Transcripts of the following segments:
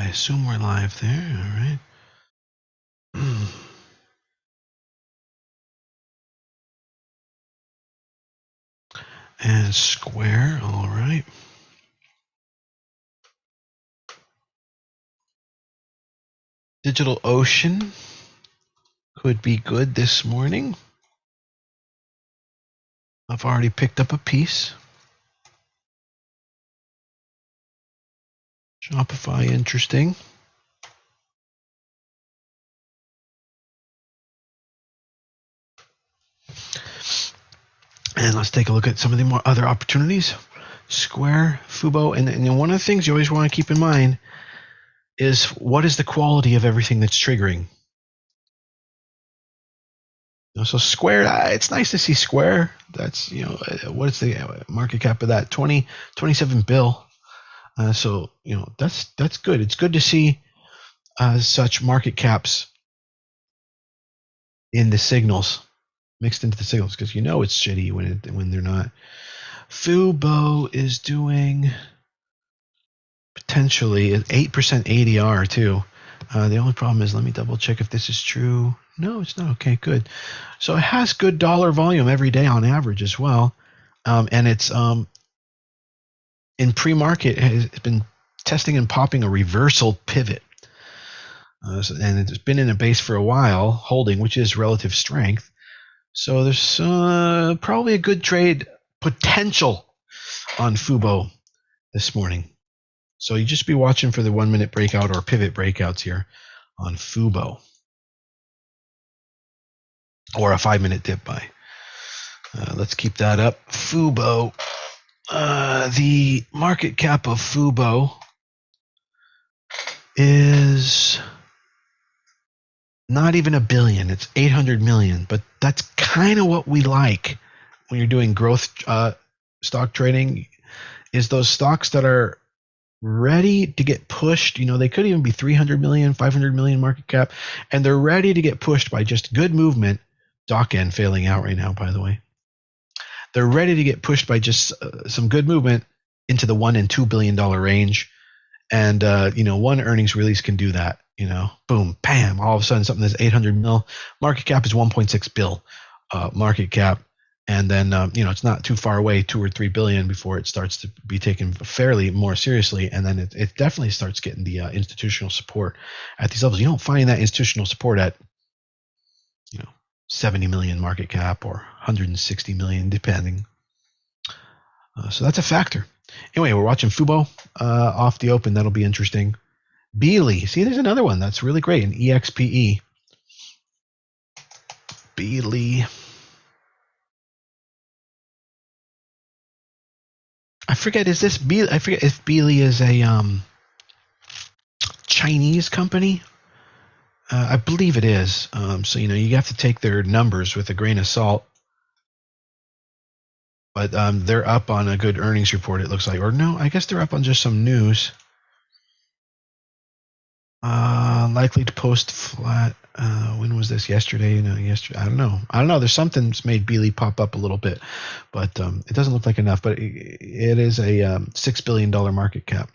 assume we're live there. All right. And Square. All right. DigitalOcean could be good this morning. I've already picked up a piece. Shopify, interesting. And let's take a look at some of the more other opportunities. Square, Fubo, and one of the things you always want to keep in mind is what is the quality of everything that's triggering. So Square, it's nice to see Square. That's, what is the market cap of that? 27 bill. So that's good. It's good to see such market caps in the signals, mixed into the signals, because it's shitty when they're not. Fubo is doing potentially an 8% ADR too. The only problem is, let me double check if this is true. No, it's not. Okay, good. So it has good dollar volume every day on average as well, and it's in pre-market has been testing and popping a reversal pivot. And it's been in a base for a while, holding, which is relative strength. So there's probably a good trade potential on Fubo this morning. So you just be watching for the 1 minute breakout or pivot breakouts here on Fubo, or a 5 minute dip buy. Let's keep that up. Fubo. The market cap of Fubo is not even $1 billion. It's 800 million, but that's kind of what we like when you're doing growth stock trading, is those stocks that are ready to get pushed. They could even be 300 million, 500 million market cap, and they're ready to get pushed by just good movement. DocN failing out right now, by the way. They're ready to get pushed by just some good movement into the $1 and $2 billion range. And, one earnings release can do that. Boom, bam, all of a sudden something that's 800 mil. Market cap is 1.6 bill market cap. And then, it's not too far away, 2 or 3 billion, before it starts to be taken fairly more seriously. And then it definitely starts getting the institutional support at these levels. You don't find that institutional support at, 70 million market cap or 160 million, depending. So that's a factor. Anyway, we're watching Fubo off the open. That'll be interesting. Beely. See, there's another one that's really great, an EXPE. Beely. I forget if Beely is a Chinese company. I believe it is. So you have to take their numbers with a grain of salt. But they're up on a good earnings report, it looks like. Or no, I guess they're up on just some news. Likely to post flat. When was this? Yesterday? Yesterday. I don't know. There's something that's made Beely pop up a little bit, but it doesn't look like enough. But it is a $6 billion market cap.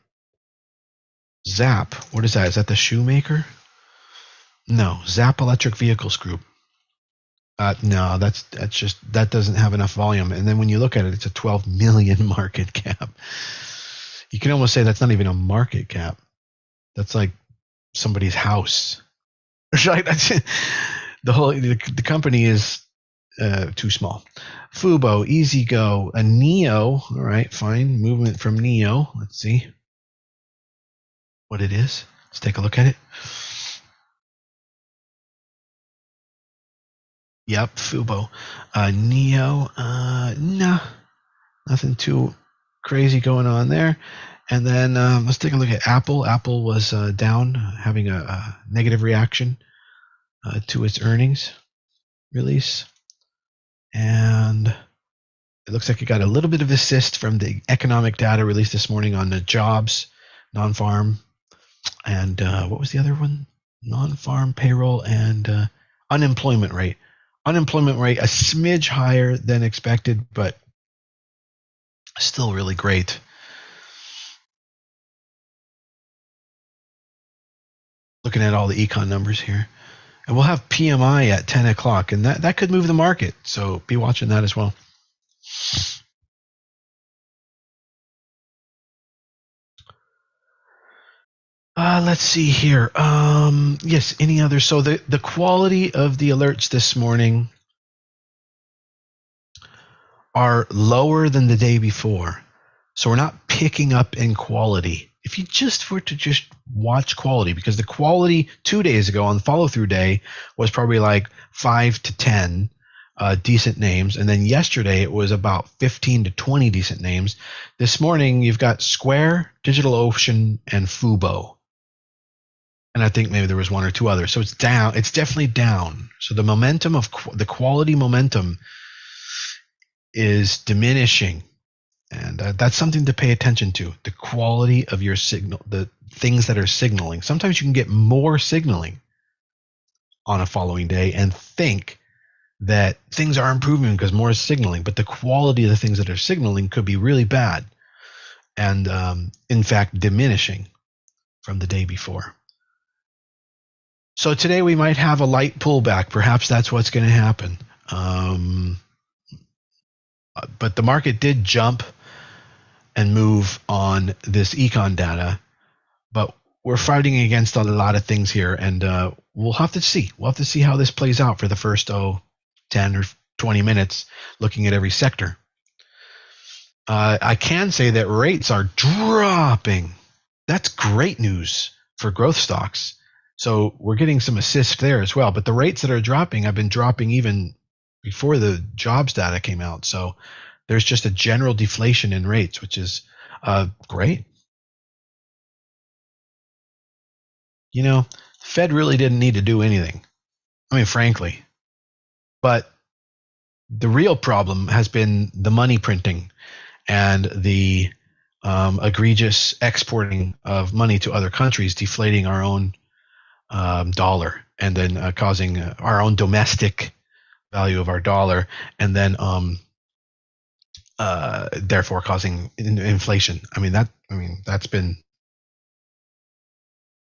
Zap. What is that? Is that the shoemaker? No, Zap Electric Vehicles Group. No, that doesn't have enough volume. And then when you look at it, it's a 12 million market cap. You can almost say that's not even a market cap. That's like somebody's house. That's the company is too small. Fubo, EasyGo, a NEO. All right, fine. Movement from NEO. Let's see what it is. Let's take a look at it. Yep, Fubo. NEO. Nah, nothing too crazy going on there. And then let's take a look at Apple. Apple was down, having a negative reaction to its earnings release. And it looks like it got a little bit of assist from the economic data released this morning on the jobs, non-farm, and what was the other one? Non-farm payroll and unemployment rate. Unemployment rate a smidge higher than expected, but still really great. Looking at all the econ numbers here. And we'll have PMI at 10 o'clock, and that could move the market. So be watching that as well. Let's see here. Yes, any other? So the quality of the alerts this morning are lower than the day before. So we're not picking up in quality. If you just were to just watch quality, because the quality 2 days ago on the follow-through day was probably like 5 to 10 decent names. And then yesterday it was about 15 to 20 decent names. This morning you've got Square, DigitalOcean, and Fubo. And I think maybe there was one or two others. So it's down. It's definitely down. So the momentum of the quality momentum is diminishing. And that's something to pay attention to. The quality of your signal, the things that are signaling. Sometimes you can get more signaling on a following day and think that things are improving because more is signaling. But the quality of the things that are signaling could be really bad and, in fact, diminishing from the day before. So today we might have a light pullback. Perhaps that's what's going to happen. But the market did jump and move on this econ data, but we're fighting against a lot of things here, and we'll have to see. We'll have to see how this plays out for the first 10 or 20 minutes, looking at every sector. I can say that rates are dropping. That's great news for growth stocks. So we're getting some assist there as well. But the rates that are dropping have been dropping even before the jobs data came out. So there's just a general deflation in rates, which is great. You know, Fed really didn't need to do anything. I mean, frankly. But the real problem has been the money printing and the egregious exporting of money to other countries, deflating our own dollar, and then causing our own domestic value of our dollar, and then therefore causing inflation. That's been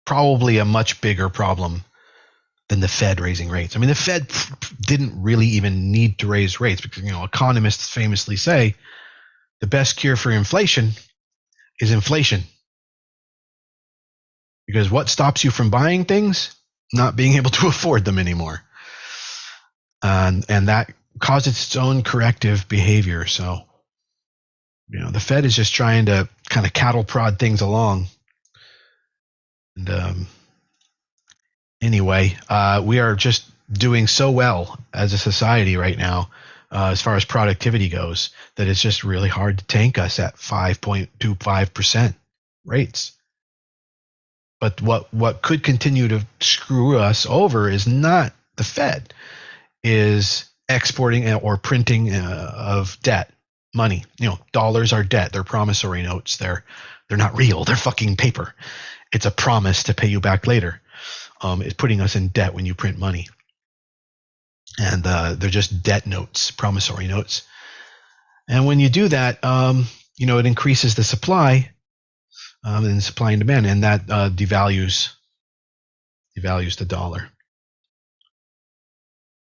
probably a much bigger problem than the Fed raising rates. I mean, the Fed didn't really even need to raise rates because, economists famously say the best cure for inflation is inflation. Because what stops you from buying things? Not being able to afford them anymore. And that causes its own corrective behavior. So, the Fed is just trying to kind of cattle prod things along. And anyway, we are just doing so well as a society right now, as far as productivity goes, that it's just really hard to tank us at 5.25% rates. But what could continue to screw us over is not the Fed, is exporting or printing of debt, money. Dollars are debt. They're promissory notes. They're not real. They're fucking paper. It's a promise to pay you back later. It's putting us in debt when you print money. And they're just debt notes, promissory notes. And when you do that, it increases the supply. And supply and demand, and that devalues the dollar.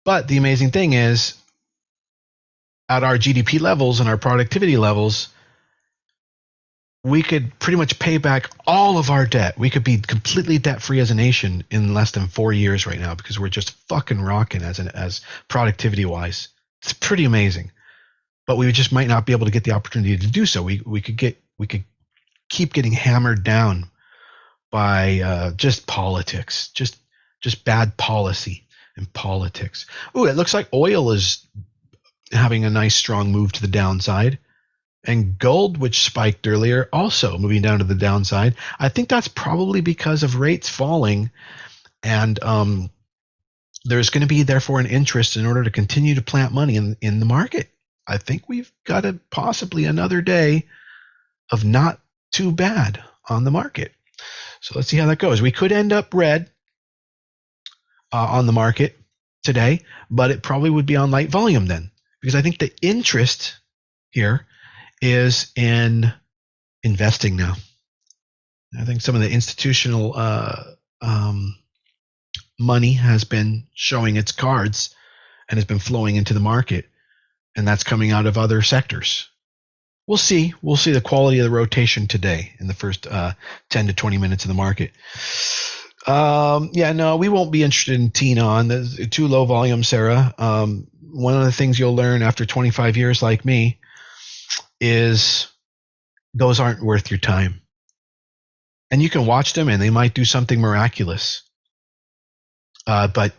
But the amazing thing is, at our GDP levels and our productivity levels, we could pretty much pay back all of our debt. We could be completely debt-free as a nation in less than 4 years right now because we're just fucking rocking as productivity-wise. It's pretty amazing. But we just might not be able to get the opportunity to do so. We could keep getting hammered down by just politics, just bad policy and politics. Ooh, it looks like oil is having a nice strong move to the downside, and gold, which spiked earlier, also moving down to the downside. I think that's probably because of rates falling, and there's going to be therefore an interest in order to continue to plant money in the market. I think we've got possibly another day of not too bad on the market. So let's see how that goes. We could end up red on the market today, but it probably would be on light volume then, because I think the interest here is in investing now. I think some of the institutional money has been showing its cards and has been flowing into the market, and that's coming out of other sectors. We'll see. We'll see the quality of the rotation today in the first 10 to 20 minutes of the market. Yeah, no, we won't be interested in T-Non. There's too low volume, Sarah. One of the things you'll learn after 25 years like me is those aren't worth your time. And you can watch them and they might do something miraculous. But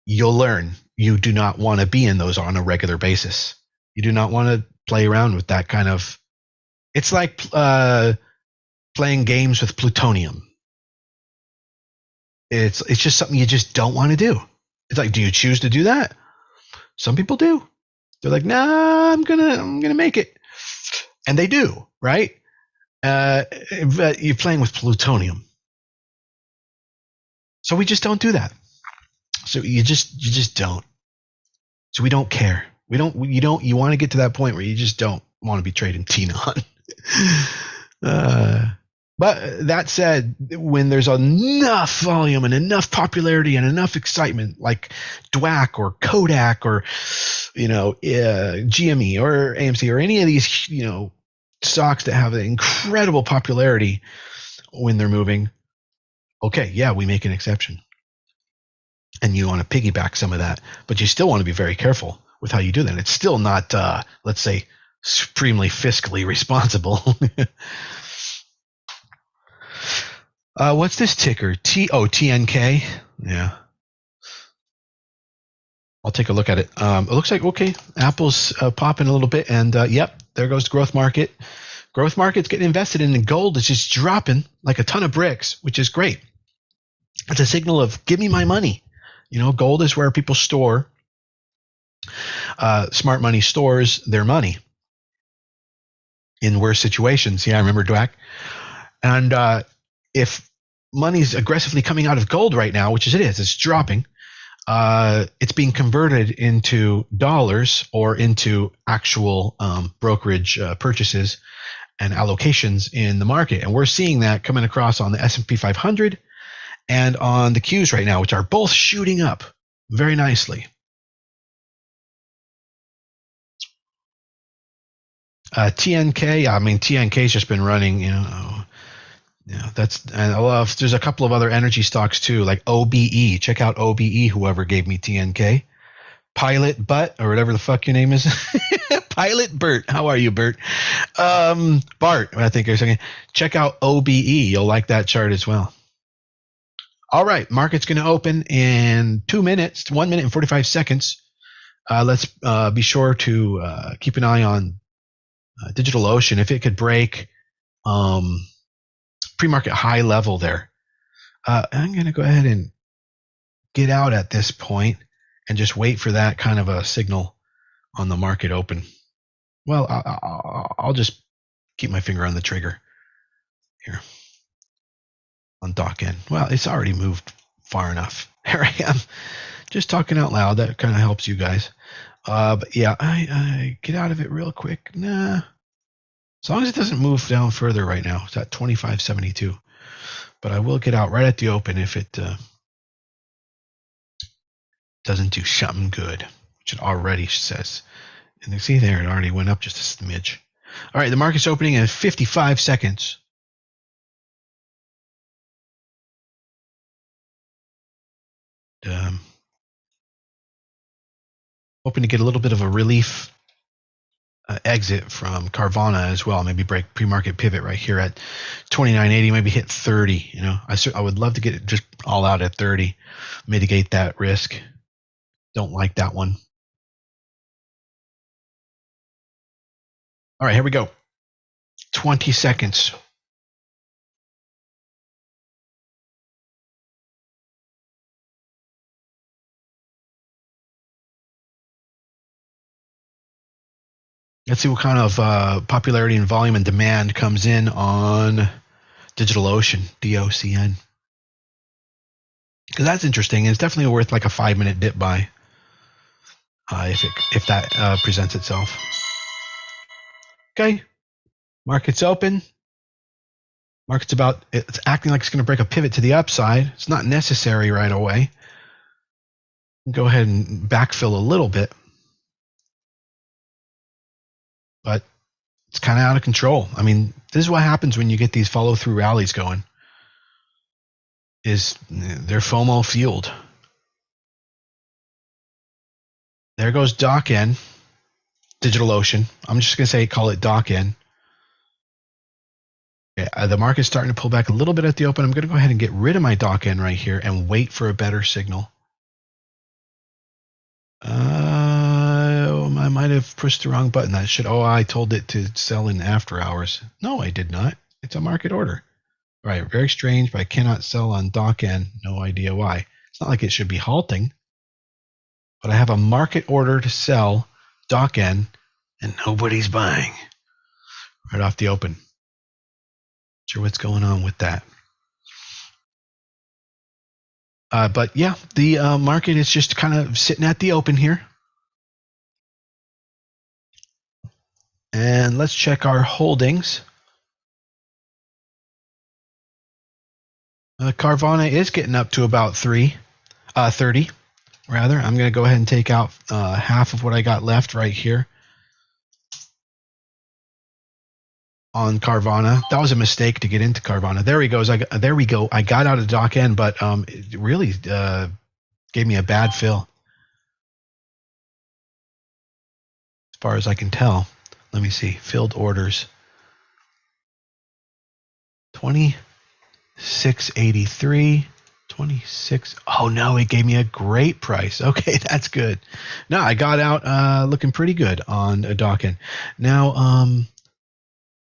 you'll learn you do not want to be in those on a regular basis. You do not want to play around with that kind of. It's like playing games with plutonium. It's just something you just don't want to do. It's like, do you choose to do that? Some people do. They're like, nah, I'm gonna make it, and they do, right? But you're playing with plutonium, so we just don't do that. So you just don't. So we don't care. You want to get to that point where you just don't want to be trading T-Non. But that said, when there's enough volume and enough popularity and enough excitement, like DWAC or Kodak or GME or AMC or any of these stocks that have an incredible popularity when they're moving, okay, yeah, we make an exception. And you want to piggyback some of that, but you still want to be very careful with how you do that. It's still not, let's say, supremely fiscally responsible. What's this ticker? TNK? Yeah. I'll take a look at it. It looks like, okay, Apple's popping a little bit, and yep, there goes the growth market. Growth market's getting invested in, and gold is just dropping like a ton of bricks, which is great. It's a signal of, give me my money. Gold is where people store. Smart money stores their money in worse situations. Yeah, I remember DWAC. And if money's aggressively coming out of gold right now, which it is, it's dropping, it's being converted into dollars or into actual brokerage purchases and allocations in the market. And we're seeing that coming across on the S&P 500 and on the Qs right now, which are both shooting up very nicely. TNK's just been running, that's, and there's a couple of other energy stocks too, like OBE. Check out OBE, whoever gave me TNK. Pilot Butt, or whatever the fuck your name is. Pilot Bert. How are you, Bert? Bart, I think you're saying. Check out OBE. You'll like that chart as well. All right, market's going to open in 2 minutes, 1 minute and 45 seconds. Let's be sure to keep an eye on DigitalOcean. If it could break pre-market high level there, I'm going to go ahead and get out at this point and just wait for that kind of a signal on the market open. Well, I'll just keep my finger on the trigger here. On dock end. Well, it's already moved far enough. Here I am, just talking out loud. That kind of helps you guys. But yeah, I get out of it real quick. Nah, as long as it doesn't move down further right now. It's at 25.72. But I will get out right at the open if it doesn't do something good, which it already says. And you see there, it already went up just a smidge. All right, the market's opening in 55 seconds. Hoping to get a little bit of a relief exit from Carvana as well. Maybe break pre-market pivot right here at 29.80. Maybe hit 30. I would love to get it just all out at 30. Mitigate that risk. Don't like that one. All right, here we go. 20 seconds. Let's see what kind of popularity and volume and demand comes in on DigitalOcean, DOCN. Because that's interesting. It's definitely worth like a 5-minute dip buy if that presents itself. Okay, market's open. It's acting like it's going to break a pivot to the upside. It's not necessary right away. Go ahead and backfill a little bit, but it's kind of out of control. I mean, this is what happens when you get these follow-through rallies going. Is they're FOMO fueled. There goes DocN, DigitalOcean. I'm just going to call it DocN. Okay, the market's starting to pull back a little bit at the open. I'm going to go ahead and get rid of my DocN right here and wait for a better signal. I might have pushed the wrong button. I told it to sell in after hours. No, I did not. It's a market order. All right, very strange, but I cannot sell on DocN. No idea why. It's not like it should be halting. But I have a market order to sell DocN, and nobody's buying. Right off the open. Not sure what's going on with that. But yeah, the market is just kind of sitting at the open here. And let's check our holdings. Carvana is getting up to about 30. Rather, I'm going to go ahead and take out half of what I got left right here on Carvana. That was a mistake to get into Carvana. There we go. I got out of DocN, but it really gave me a bad fill, as far as I can tell. Let me see. Filled orders. 2683. 26. Oh no, it gave me a great price. Okay, that's good. No, I got out looking pretty good on DocN. Now,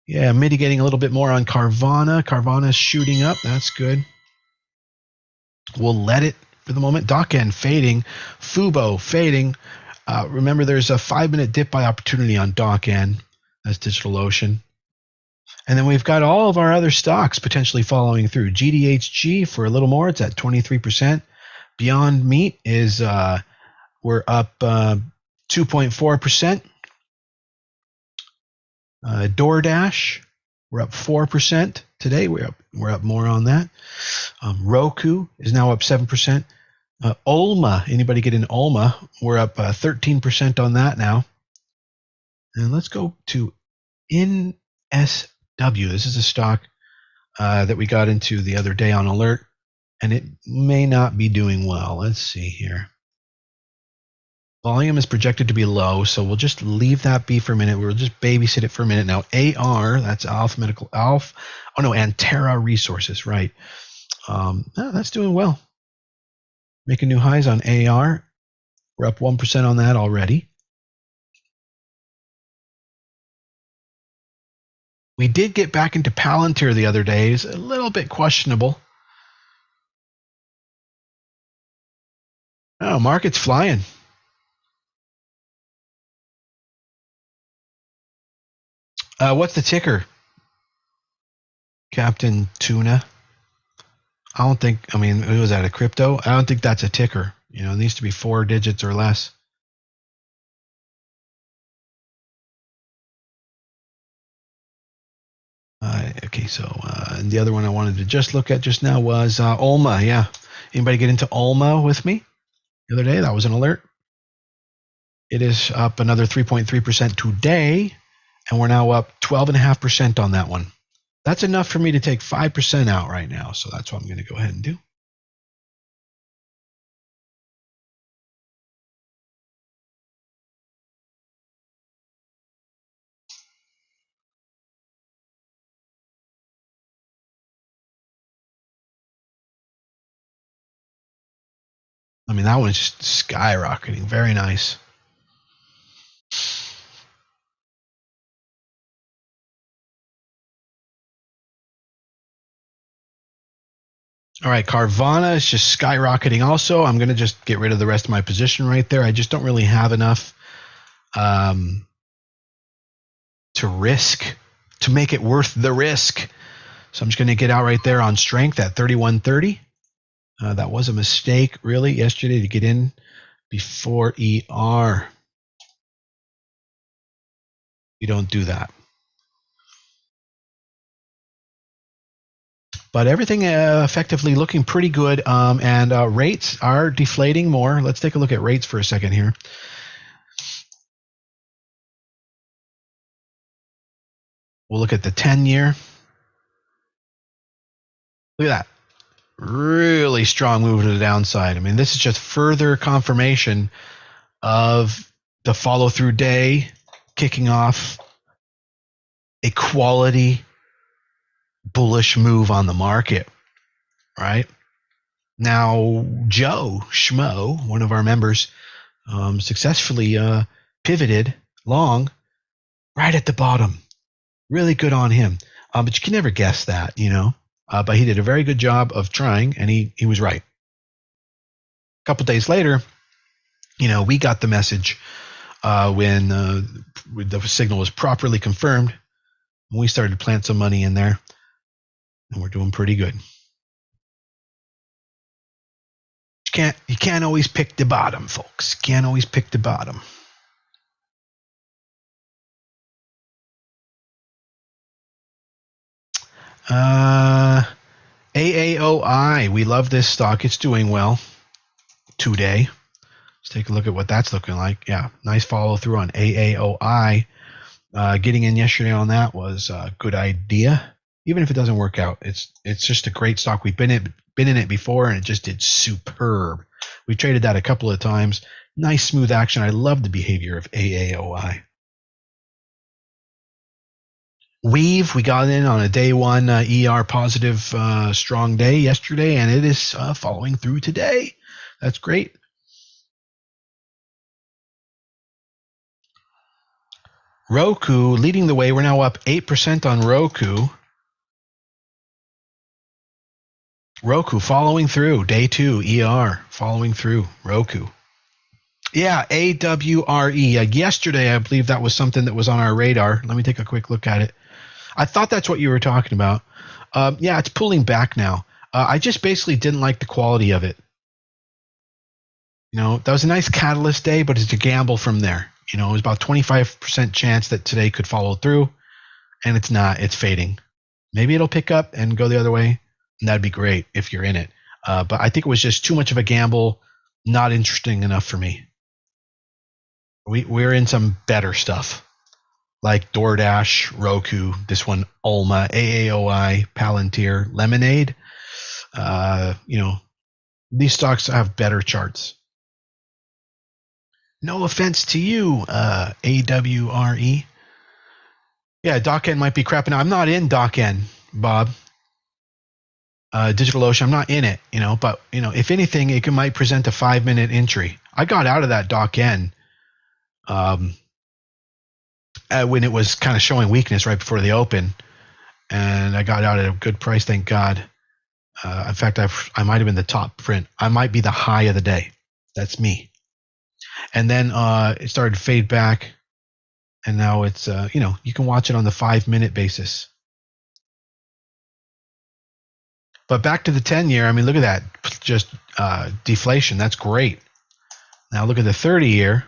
mitigating a little bit more on Carvana. Carvana's shooting up. That's good. We'll let it for the moment. DocN fading. Fubo fading. Remember, there's a 5-minute dip by opportunity on DocN. That's DigitalOcean. And then we've got all of our other stocks potentially following through. GDHG for a little more. It's at 23%. Beyond Meat is we're up 2.4%. DoorDash, we're up 4% today. We're up more on that. Roku is now up 7%. Olma, anybody get in Olma? We're up 13% on that now. And let's go to NSW. This is a stock that we got into the other day on alert, and it may not be doing well. Let's see here. Volume is projected to be low, so we'll just leave that be for a minute. We'll just babysit it for a minute. Now, AR, that's Antera Resources, right. That's doing well. Making new highs on AR. We're up 1% on that already. We did get back into Palantir the other day. It's a little bit questionable. Oh, market's flying. What's the ticker? Captain Tuna. Was that a crypto? I don't think that's a ticker. It needs to be 4 digits or less. Okay, so and the other one I wanted to just look at just now was Olma. Yeah. Anybody get into Olma with me the other day? That was an alert. It is up another 3.3% today, and we're now up 12.5% on that one. That's enough for me to take 5% out right now, so that's what I'm going to go ahead and do. That one's just skyrocketing. Very nice. All right, Carvana is just skyrocketing also. I'm going to just get rid of the rest of my position right there. I just don't really have enough to risk, to make it worth the risk. So I'm just going to get out right there on strength at 31.30. That was a mistake, really, yesterday to get in before ER. You don't do that. But everything effectively looking pretty good, and rates are deflating more. Let's take a look at rates for a second here. We'll look at the 10-year. Look at that. Really strong move to the downside. I mean, this is just further confirmation of the follow-through day kicking off a quality bullish move on the market, right? Now, Joe Schmo, one of our members, successfully pivoted long right at the bottom. Really good on him. But you can never guess that, but he did a very good job of trying, and he was right. A couple days later, we got the message when the signal was properly confirmed. We started to plant some money in there, and we're doing pretty good. You can't always pick the bottom, folks. Can't always pick the bottom. AAOI, we love this stock. It's doing well today. Let's take a look at what that's looking like. Yeah, nice follow through on AAOI. Getting in yesterday on that was a good idea. Even if it doesn't work out, it's just a great stock. We've been in it before, and it just did superb. We traded that a couple of times. Nice smooth action. I love the behavior of AAOI. Weave, we got in on a day one ER positive strong day yesterday, and it is following through today. That's great. Roku leading the way. We're now up 8% on Roku. Roku following through. Day 2 ER following through. Roku. Yeah, AWRE. Yesterday, I believe that was something that was on our radar. Let me take a quick look at it. I thought that's what you were talking about. Yeah, it's pulling back now. I just basically didn't like the quality of it. That was a nice catalyst day, but it's a gamble from there. It was about 25% chance that today could follow through, and it's not. It's fading. Maybe it'll pick up and go the other way, and that'd be great if you're in it. But I think it was just too much of a gamble, not interesting enough for me. We're in some better stuff, like DoorDash, Roku, this one, Ulma, AAOI, Palantir, Lemonade. These stocks have better charts. No offense to you, AWRE. Yeah, DocN might be crapping out. I'm not in DocN, Bob. DigitalOcean, I'm not in it, but, if anything, it might present a 5-minute entry. I got out of that DocN when it was kind of showing weakness right before the open, and I got out at a good price, thank God. In fact, I might have been the top print. I might be the high of the day. That's me. And then it started to fade back, and now it's you can watch it on the 5-minute basis. But back to the 10-year, I mean, look at that, just deflation. That's great. Now look at the 30-year.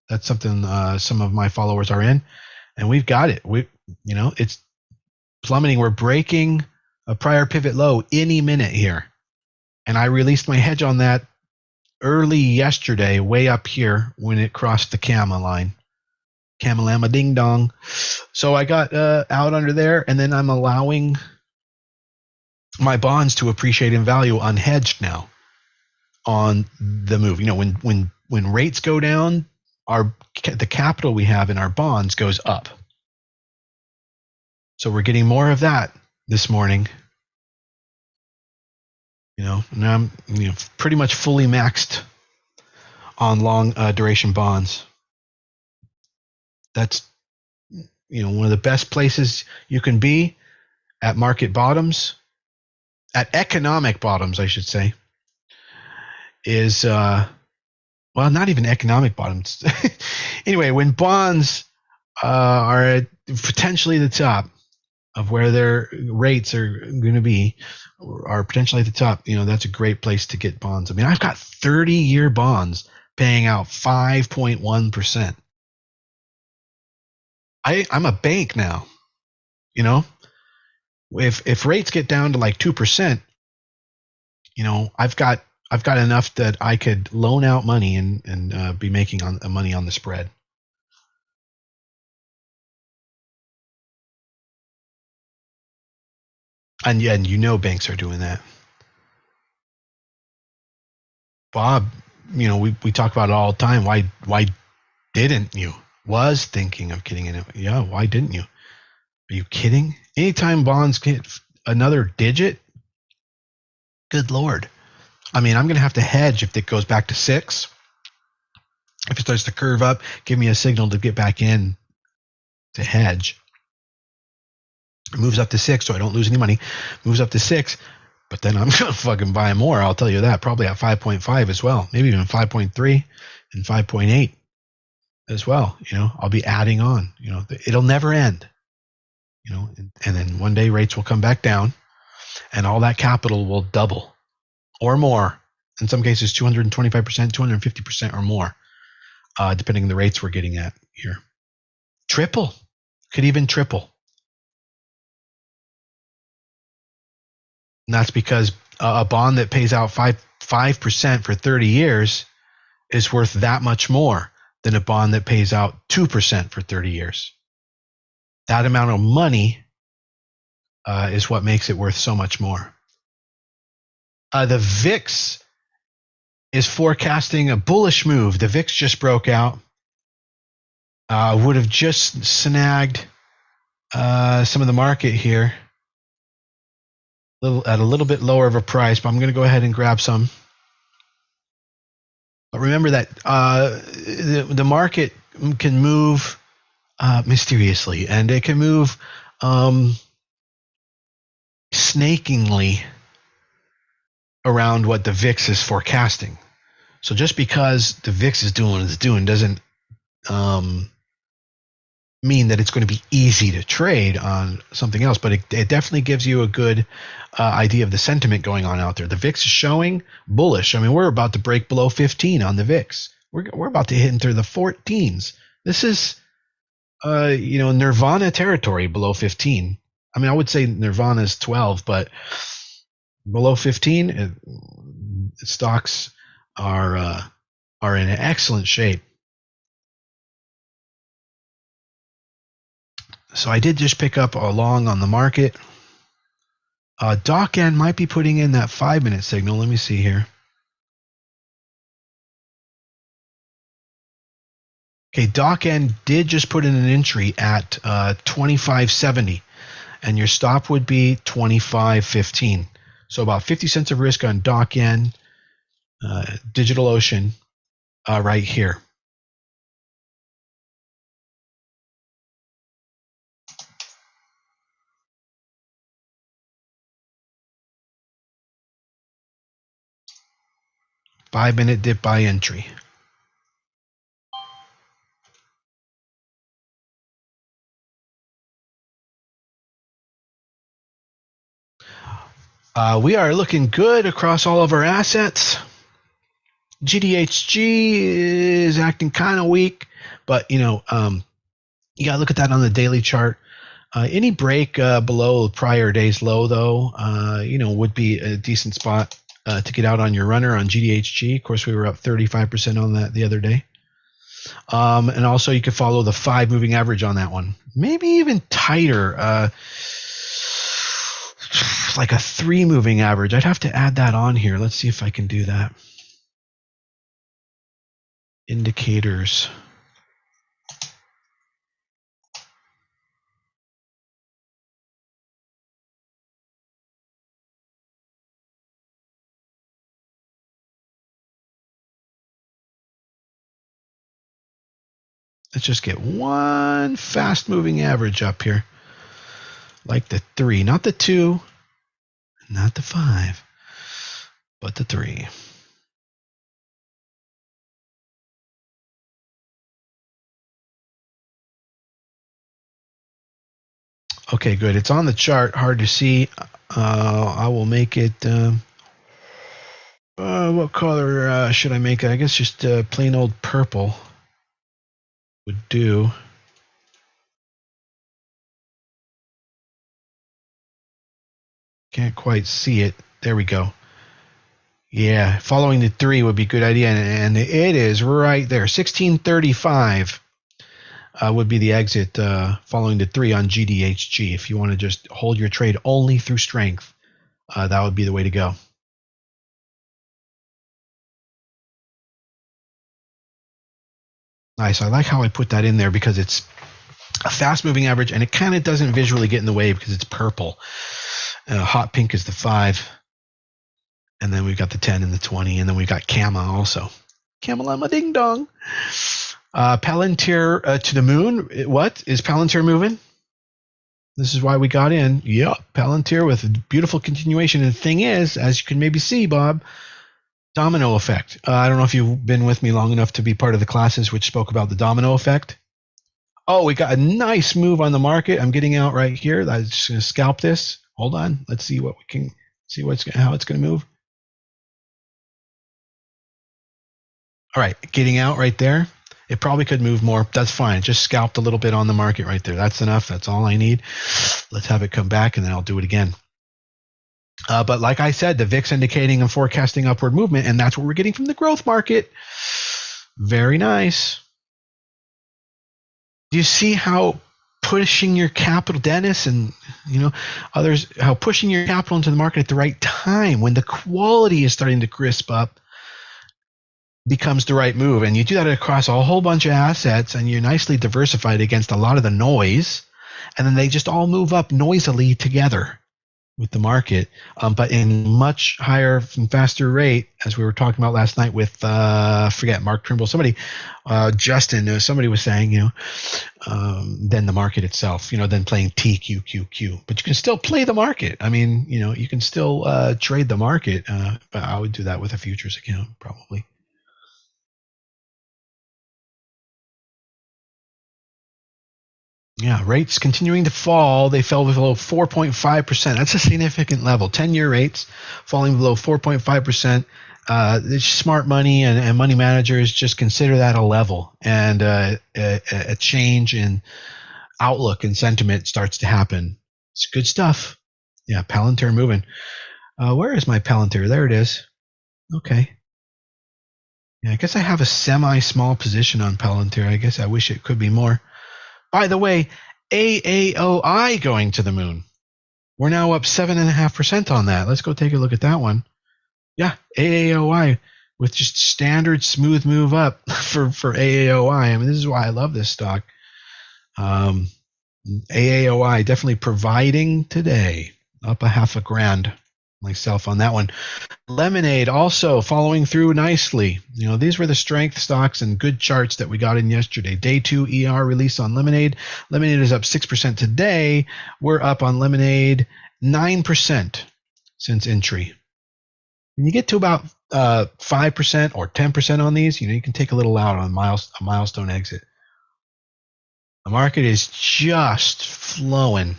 That's something some of my followers are in, and we've got it. It's plummeting. We're breaking a prior pivot low any minute here, and I released my hedge on that early yesterday, way up here when it crossed the Kama line. Kamalama ding dong. So I got out under there, and then I'm allowing my bonds to appreciate in value unhedged now on the move. When rates go down, the capital we have in our bonds goes up. So we're getting more of that this morning. Now I'm pretty much fully maxed on long duration bonds. That's one of the best places you can be at market bottoms, at economic bottoms, I should say, is not even economic bottoms. Anyway, when bonds are at potentially the top of where their rates are going to be, are potentially at the top, that's a great place to get bonds. I mean, I've got 30-year bonds paying out 5.1%. I'm a bank now, if rates get down to like 2%, I've got enough that I could loan out money and be making money on the spread. And banks are doing that. Bob, we talk about it all the time. Why didn't you? Was thinking of getting in it. Yeah, why didn't you? Are you kidding? Anytime bonds get another digit, good Lord. I mean, I'm going to have to hedge if it goes back to 6. If it starts to curve up, give me a signal to get back in to hedge. It moves up to 6, so I don't lose any money. Moves up to 6, but then I'm going to fucking buy more, I'll tell you that. Probably at 5.5 as well. Maybe even 5.3 and 5.8 as well. I'll be adding on. It'll never end. And then one day rates will come back down and all that capital will double or more. In some cases, 225%, 250% or more, depending on the rates we're getting at here. Triple. Could even triple. And that's because a bond that pays out 5% for 30 years is worth that much more than a bond that pays out 2% for 30 years. That amount of money is what makes it worth so much more. The VIX is forecasting a bullish move. The VIX just broke out. Would have just snagged some of the market here at a little bit lower of a price, but I'm going to go ahead and grab some. But remember that the market can move mysteriously, and it can move snakingly around what the VIX is forecasting. So just because the VIX is doing what it's doing doesn't mean that it's going to be easy to trade on something else, but it definitely gives you a good idea of the sentiment going on out there. The VIX is showing bullish. I mean, we're about to break below 15 on the VIX. We're about to hit into the 14s. This is nirvana territory below 15. I mean, I would say nirvana is 12, but below 15, stocks are in excellent shape. So I did just pick up a long on the market. DocN might be putting in that 5-minute signal. Let me see here. Okay, DocN did just put in an entry at 25.70, and your stop would be 25.15. So about 50 cents of risk on DocN, DigitalOcean, right here. Five-minute dip buy entry. We are looking good across all of our assets. GDHG is acting kind of weak, but you got to look at that on the daily chart. Any break below prior day's low, though, would be a decent spot to get out on your runner on GDHG. Of course, we were up 35% on that the other day. And also, you could follow the 5 moving average on that one. Maybe even tighter, like a 3 moving average. I'd have to add that on here. Let's see if I can do that. Indicators. Let's just get one fast moving average up here. Like the 3, not the 2, not the 5, but the 3. Okay, good. It's on the chart, hard to see. I will make it, what color should I make it? I guess just plain old purple would do. Can't quite see it. There we go. Yeah, following the 3 would be a good idea, and it is right there. 1635 would be the exit following the 3 on GDHG. If you want to just hold your trade only through strength, that would be the way to go. Nice. I like how I put that in there because it's a fast-moving average, and it kind of doesn't visually get in the way because it's purple. Hot pink is the 5. And then we've got the 10 and the 20, and then we've got Kama also. Kamalama ding dong. Palantir to the moon. What? Is Palantir moving? This is why we got in. Yep, Palantir with a beautiful continuation. And the thing is, as you can maybe see, Bob, domino effect. I don't know if you've been with me long enough to be part of the classes which spoke about the domino effect. Oh, we got a nice move on the market. I'm getting out right here. I'm just going to scalp this. Hold on. Let's see what we can see. How it's going to move. All right, getting out right there. It probably could move more. That's fine. Just scalped a little bit on the market right there. That's enough. That's all I need. Let's have it come back, and then I'll do it again. But like I said, the VIX indicating and forecasting upward movement, and that's what we're getting from the growth market. Very nice. Do you see how pushing your capital, Dennis, and others, how pushing your capital into the market at the right time when the quality is starting to crisp up becomes the right move? And you do that across a whole bunch of assets, and you're nicely diversified against a lot of the noise, and then they just all move up noisily together with the market, but in much higher and faster rate, as we were talking about last night with forget Mark Trimble, Justin, somebody was saying, than the market itself, than playing TQQQ. But you can still play the market. I mean, you can still trade the market, but I would do that with a futures account probably. Yeah, rates continuing to fall. They fell below 4.5%. That's a significant level. 10-year rates falling below 4.5%. Smart money and money managers just consider that a level, and a change in outlook and sentiment starts to happen. It's good stuff. Yeah, Palantir moving. Where is my Palantir? There it is. Okay. Yeah, I guess I have a semi-small position on Palantir. I guess I wish it could be more. By the way, AAOI going to the moon. We're now up 7.5% on that. Let's go take a look at that one. Yeah, AAOI with just standard smooth move up for AAOI. I mean, this is why I love this stock. AAOI definitely providing today. Up $500,000 myself on that one. Lemonade also following through nicely. These were the strength stocks and good charts that we got in yesterday. Day 2 ER release on Lemonade. Lemonade is up 6% today. We're up on Lemonade 9% since entry. When you get to about 5% or 10% on these, you can take a little out on a milestone exit. The market is just flowing.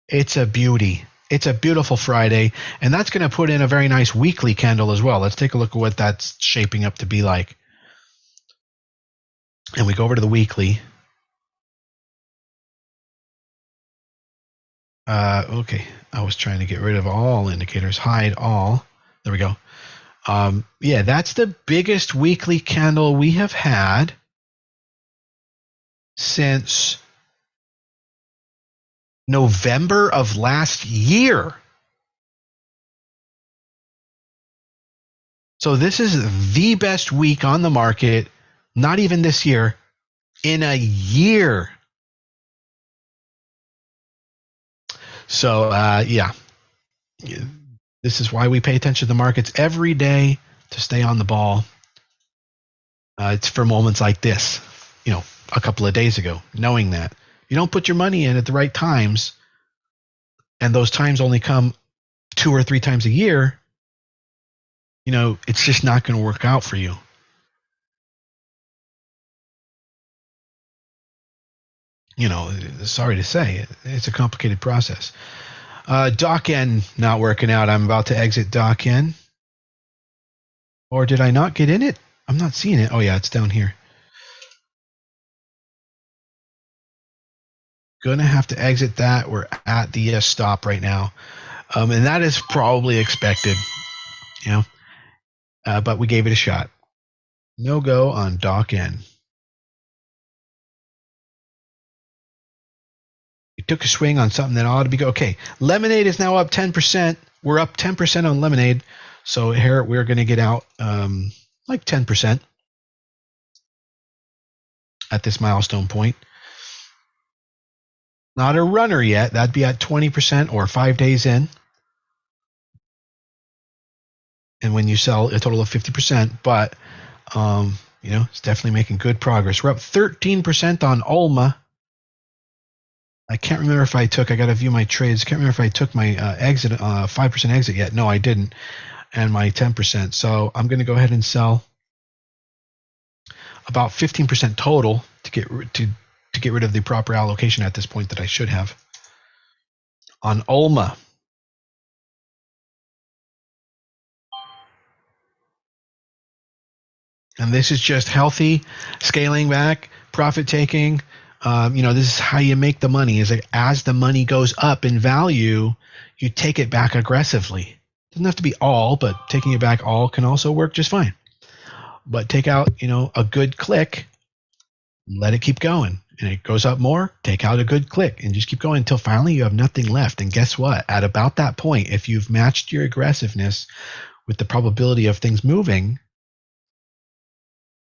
It's a beauty. It's a beautiful Friday, and that's going to put in a very nice weekly candle as well. Let's take a look at what that's shaping up to be like. And we go over to the weekly. Okay, I was trying to get rid of all indicators. Hide all. There we go. Yeah, that's the biggest weekly candle we have had since November of last year. So this is the best week on the market, not even this year, in a year. So, yeah, this is why we pay attention to the markets every day to stay on the ball. It's for moments like this, a couple of days ago, knowing that. You don't put your money in at the right times, and those times only come 2 or 3 times a year, it's just not going to work out for you. Sorry to say, it's a complicated process. DocN not working out. I'm about to exit DocN. Or did I not get in it? I'm not seeing it. Oh, yeah, it's down here. Gonna have to exit that. We're at the stop right now. And that is probably expected, but we gave it a shot. No go on Doc N. We took a swing on something that ought to be go. Okay, Lemonade is now up 10%. We're up 10% on Lemonade. So here we're going to get out like 10% at this milestone point. Not a runner yet. That'd be at 20% or 5 days in. And when you sell a total of 50%, but it's definitely making good progress. We're up 13% on Ulma. I can't remember if I got to view my trades. I can't remember if I took my exit, 5% exit yet. No, I didn't. And my 10%. So I'm going to go ahead and sell about 15% total to get rid of the proper allocation at this point that I should have on Ulma. And this is just healthy scaling back, profit taking. This is how you make the money. Is like as the money goes up in value, you take it back aggressively. Doesn't have to be all, but taking it back all can also work just fine. But take out, a good click, let it keep going. And it goes up more, take out a good click and just keep going until finally you have nothing left. And guess what? At about that point, if you've matched your aggressiveness with the probability of things moving,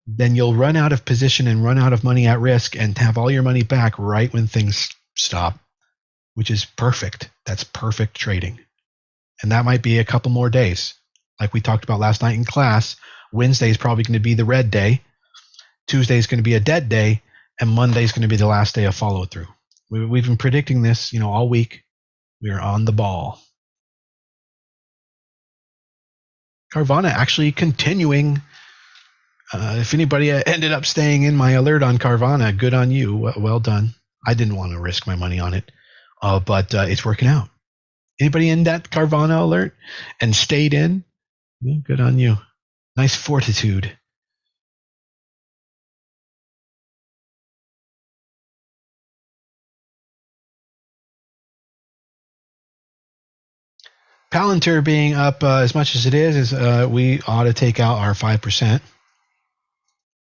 then you'll run out of position and run out of money at risk and have all your money back right when things stop, which is perfect. That's perfect trading. And that might be a couple more days. Like we talked about last night in class, Wednesday is probably going to be the red day. Tuesday is going to be a dead day. And Monday is going to be the last day of follow through. We've been predicting this, all week. We are on the ball. Carvana actually continuing. If anybody ended up staying in my alert on Carvana, good on you. Well done. I didn't want to risk my money on it, but it's working out. Anybody in that Carvana alert and stayed in? Yeah, good on you. Nice fortitude. Palantir being up as much as it is we ought to take out our 5%.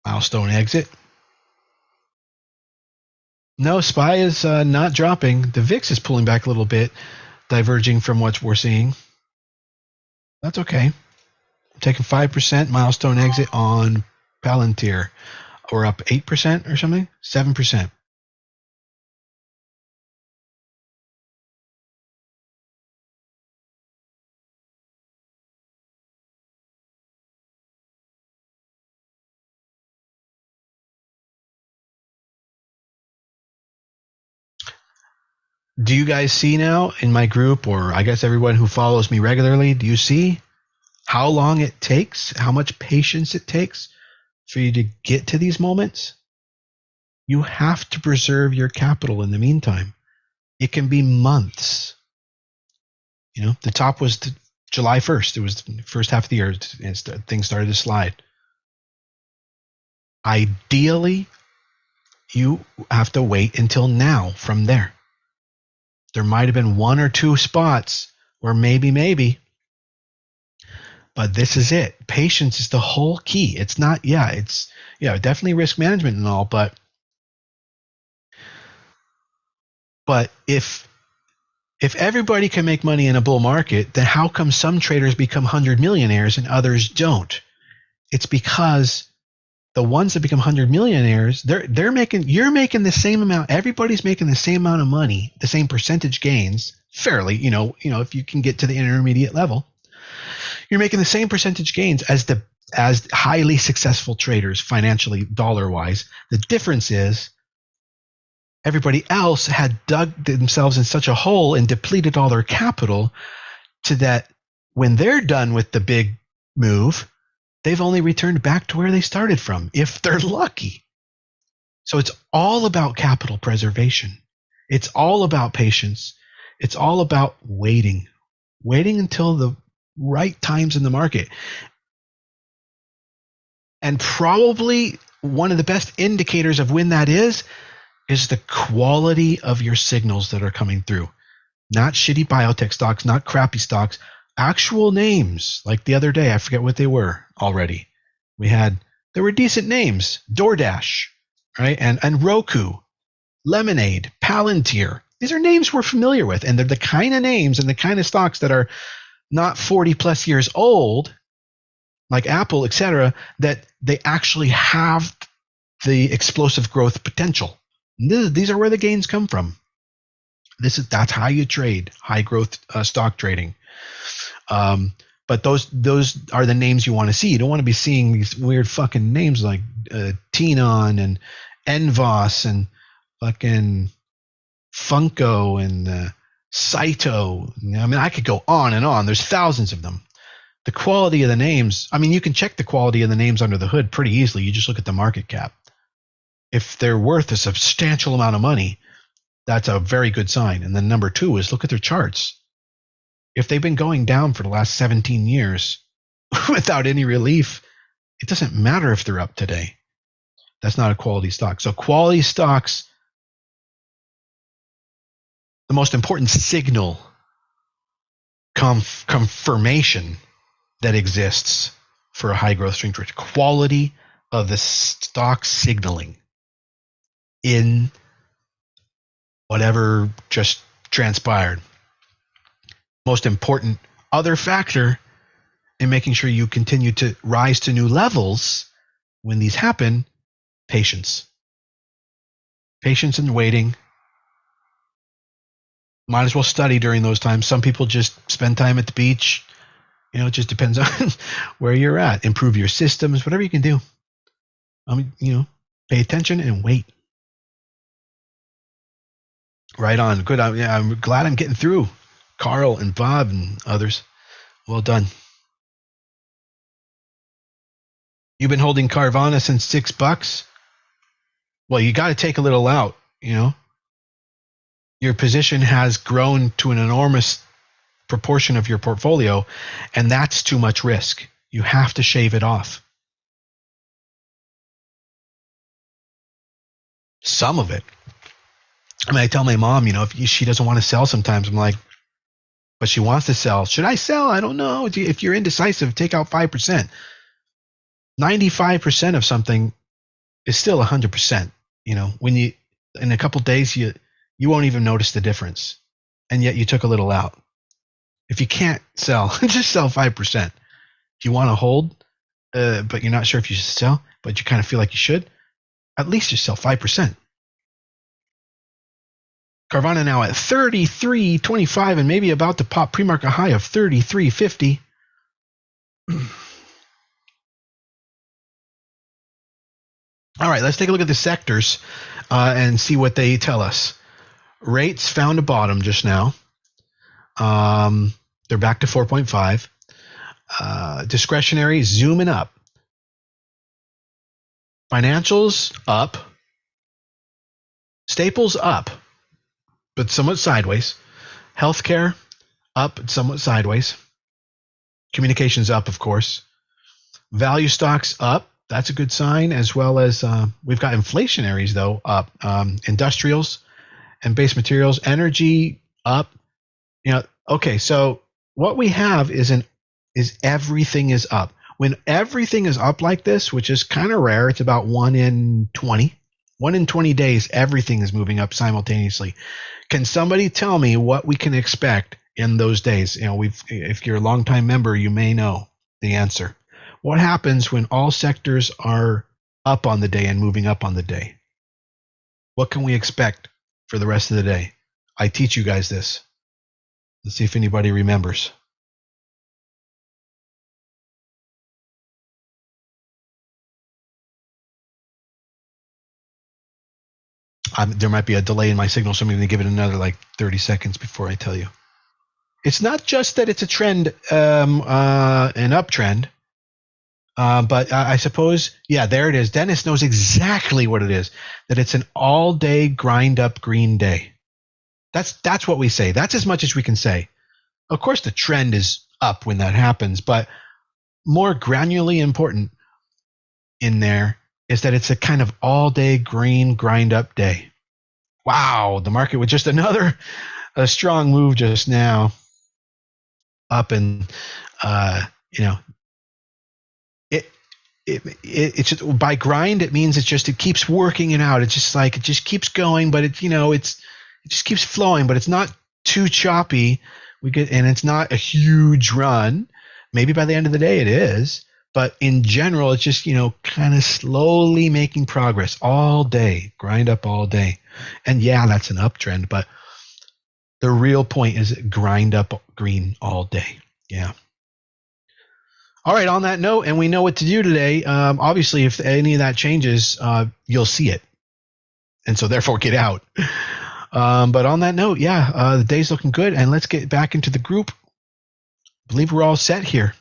Milestone exit. No, SPY is not dropping. The VIX is pulling back a little bit, diverging from what we're seeing. That's okay. I'm taking 5% milestone exit on Palantir. We're up 8% or something? 7%. Do you guys see now in my group, or I guess everyone who follows me regularly, do you see how long it takes, how much patience it takes for you to get to these moments? You have to preserve your capital in the meantime. It can be months. The top was July 1st. It was the first half of the year, and things started to slide. Ideally, you have to wait until now from there. There might have been one or two spots where maybe, but this is it. Patience is the whole key. It's not, it's definitely risk management and all, but if everybody can make money in a bull market, then how come some traders become 100 millionaires and others don't? It's because the ones that become 100 millionaires, you're making the same amount. Everybody's making the same amount of money, the same percentage gains, fairly. If you can get to the intermediate level, you're making the same percentage gains as highly successful traders financially, dollar wise. The difference is everybody else had dug themselves in such a hole and depleted all their capital to that when they're done with the big move, they've only returned back to where they started from, if they're lucky. So it's all about capital preservation. It's all about patience. It's all about waiting until the right times in the market. And probably one of the best indicators of when that is the quality of your signals that are coming through. Not shitty biotech stocks, not crappy stocks, actual names. Like the other day, I forget what they were already. There were decent names. DoorDash, right? And Roku, Lemonade, Palantir. These are names we're familiar with, and they're the kind of names and the kind of stocks that are not 40 plus years old, like Apple, etc., that they actually have the explosive growth potential. These are where the gains come from. That's how you trade high growth stock trading. But those are the names you want to see. You don't want to be seeing these weird fucking names like Tenon and Envos and fucking Funko and Saito. I mean, I could go on and on. There's thousands of them. The quality of the names, I mean, you can check the quality of the names under the hood pretty easily. You just look at the market cap. If they're worth a substantial amount of money, that's a very good sign. And then number two is look at their charts. If they've been going down for the last 17 years without any relief, it doesn't matter if they're up today. That's not a quality stock. So quality stocks, the most important signal, confirmation that exists for a high growth swing trade, quality of the stock signaling in whatever just transpired. Most important other factor in making sure you continue to rise to new levels when these happen, patience. Patience and waiting. Might as well study during those times. Some people just spend time at the beach. It just depends on where you're at. Improve your systems, whatever you can do. Pay attention and wait. Right on. Good. I'm glad I'm getting through. Carl and Bob and others. Well done. You've been holding Carvana since $6. Well, you got to take a little out, Your position has grown to an enormous proportion of your portfolio, and that's too much risk. You have to shave it off. Some of it. I mean, I tell my mom, if she doesn't want to sell sometimes, I'm like, but she wants to sell. Should I sell? I don't know. If you're indecisive, take out 5%. 95% of something is still 100%. When you, in a couple days, you won't even notice the difference. And yet you took a little out. If you can't sell, just sell 5%. If you want to hold, but you're not sure if you should sell, but you kind of feel like you should, at least just sell 5%. Carvana now at 33.25 and maybe about to pop pre-market high of 33.50. All right, let's take a look at the sectors and see what they tell us. Rates found a bottom just now. They're back to 4.5. Discretionary zooming up. Financials up. Staples up, but somewhat sideways. Healthcare up, somewhat sideways. Communications up, of course. Value stocks up. That's a good sign, as well as we've got inflationaries, though, up. Industrials and base materials. Energy up. Okay, so what we have is everything is up. When everything is up like this, which is kind of rare, it's about 1 in 20. 1 in 20 days, everything is moving up simultaneously. Can somebody tell me what we can expect in those days? If you're a longtime member, you may know the answer. What happens when all sectors are up on the day and moving up on the day? What can we expect for the rest of the day? I teach you guys this. Let's see if anybody remembers. There might be a delay in my signal, so I'm going to give it another 30 seconds before I tell you. It's not just that it's a trend, an uptrend, but I suppose, yeah, there it is. Dennis knows exactly what it is, that it's an all-day grind-up green day. That's what we say. That's as much as we can say. Of course, the trend is up when that happens, but more granularly important in there is that it's a kind of all-day green grind-up day. Wow, the market with just another a strong move just now up, and you know, it's just, by grind it means it keeps working it out. It's just like it just keeps going, but it just keeps flowing, but it's not too choppy. And it's not a huge run. Maybe by the end of the day it is, but in general it's just kind of slowly making progress all day, grind up all day. And yeah, that's an uptrend, but the real point is grind up green all day. Yeah. All right, on that note, and we know what to do today. Obviously, if any of that changes, you'll see it. And so therefore get out. But on that note, yeah, the day's looking good. And let's get back into the group. I believe we're all set here.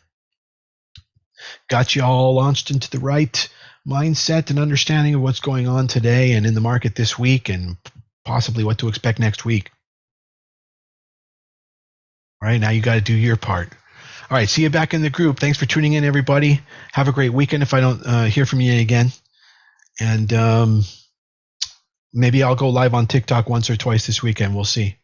Got you all launched into the right mindset and understanding of what's going on today and in the market this week, and possibly what to expect next week. All right, now you got to do your part. All right, see you back in the group. Thanks for tuning in, everybody. Have a great weekend if I don't hear from you again. And maybe I'll go live on TikTok once or twice this weekend. We'll see.